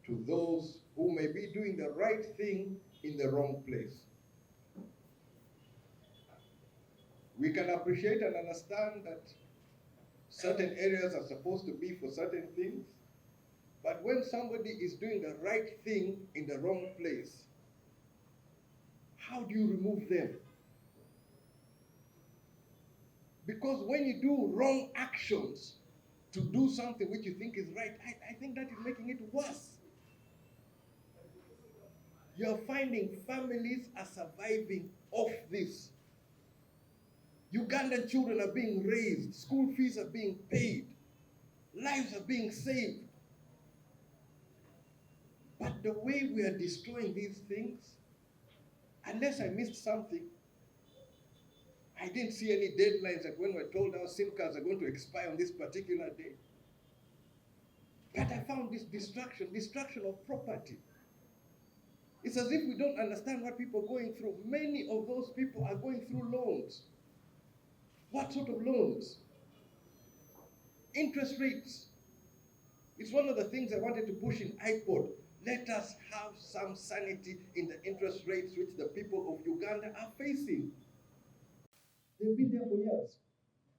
to those who may be doing the right thing in the wrong place. We can appreciate and understand that certain areas are supposed to be for certain things, but when somebody is doing the right thing in the wrong place, how do you remove them? Because when you do wrong actions to do something which you think is right, I think that is making it worse. You're finding families are surviving off this. Ugandan children are being raised, school fees are being paid, lives are being saved. But the way we are destroying these things, unless I missed something, I didn't see any deadlines that when we're told our SIM cards are going to expire on this particular day. But I found this destruction of property. It's as if we don't understand what people are going through. Many of those people are going through loans. What sort of loans? Interest rates. It's one of the things I wanted to push in IPOD. Let us have some sanity in the interest rates which the people of Uganda are facing. They've been there for years.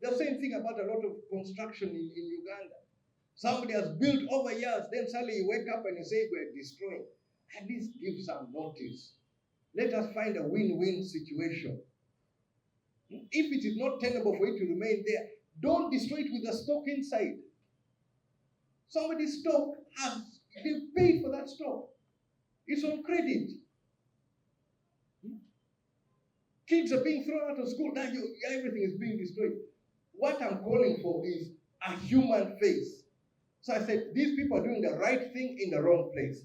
The same thing about a lot of construction in Uganda. Somebody has built over years, then suddenly you wake up and you say, we're destroying. At least give some notice. Let us find a win-win situation. If it is not tenable for it to remain there, don't destroy it with the stock inside. Somebody's stock they've paid for that stock. It's on credit. Kids are being thrown out of school. Now everything is being destroyed. What I'm calling for is a human face. So I said, these people are doing the right thing in the wrong place.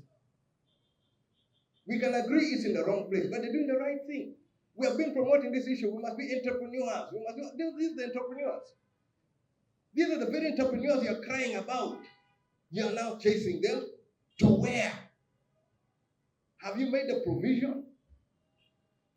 We can agree it's in the wrong place, but they're doing the right thing. We have been promoting this issue. We must be entrepreneurs. These are the entrepreneurs. These are the very entrepreneurs you're crying about. You're now chasing them to where? Have you made a provision?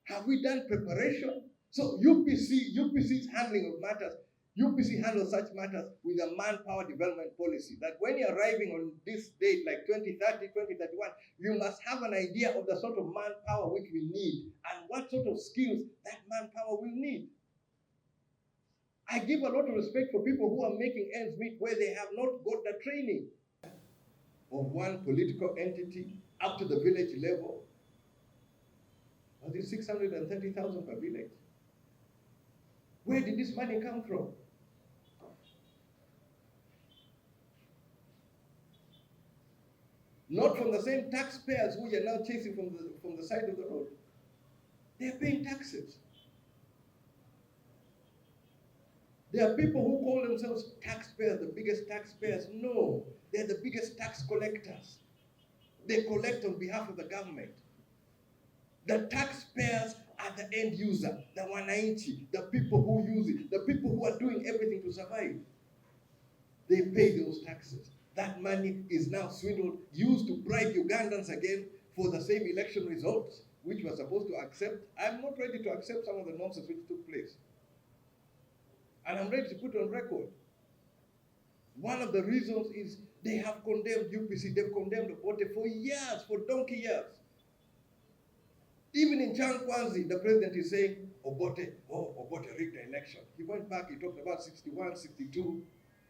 Have we done preparation? So UPC's handling of matters, UPC handles such matters with a manpower development policy that when you're arriving on this date, like 2030, 2031, you must have an idea of the sort of manpower which we need and what sort of skills that manpower will need. I give a lot of respect for people who are making ends meet where they have not got the training of one political entity up to the village level. Was it 630,000 per village? Where did this money come from? Not from the same taxpayers who you're now chasing from the side of the road. They're paying taxes. There are people who call themselves taxpayers, the biggest taxpayers. No, they're the biggest tax collectors. They collect on behalf of the government. The taxpayers are the end user, the wananchi, the people who use it, the people who are doing everything to survive. They pay those taxes. That money is now swindled, used to bribe Ugandans again for the same election results, which we're supposed to accept. I'm not ready to accept some of the nonsense which took place. And I'm ready to put on record. One of the reasons is they have condemned UPC, they've condemned Obote for years, for donkey years. Even in Chankwanzi, the president is saying, Obote rigged the election. He went back, he talked about 61, 62.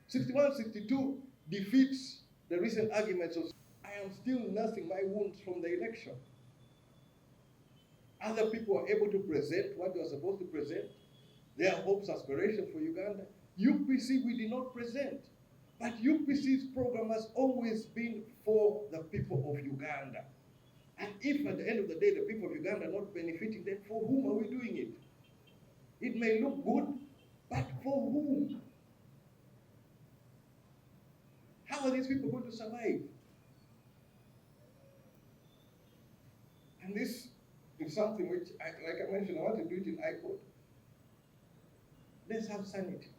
61, 62 defeats the recent arguments of, I am still nursing my wounds from the election. Other people are able to present what they were supposed to present, their hopes, aspirations for Uganda. UPC, we did not present. But UPC's program has always been for the people of Uganda. And if at the end of the day, the people of Uganda are not benefiting, then for whom are we doing it? It may look good, but for whom? How are these people going to survive? And this is something which, like I mentioned, I want to do it in IPOD. Let's have sanity.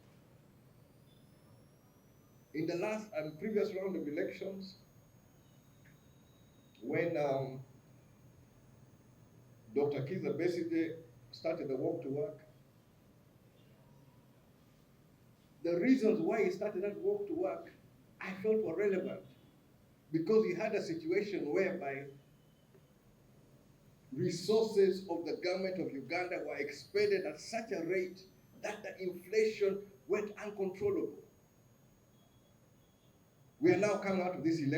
In the last and previous round of elections, when Dr. Kiza Besige started the walk to work, the reasons why he started that walk to work, I felt were relevant. because we had a situation whereby resources of the government of Uganda were expended at such a rate that the inflation went uncontrollable. We are now coming out of this election.